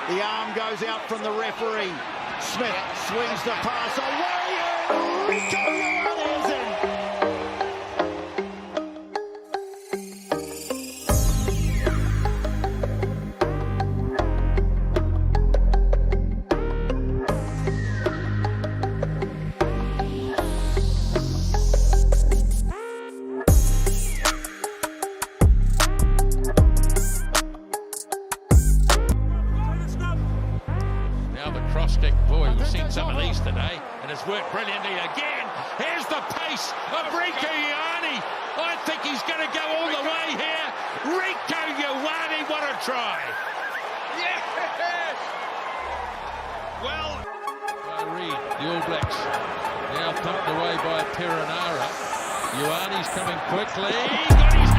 The arm goes out from the referee. Smith swings the pass away, and Rieko Ioane is in. Cross-stick, boy, we've seen some of these today, and it's worked brilliantly again. Here's the pace of Rieko Ioane. I think he's going to go all the way here. Rieko Ioane, what a try! Yes! Well, by Reed, the All Blacks now pumped away by Perenara. Ioane's coming quickly. Got his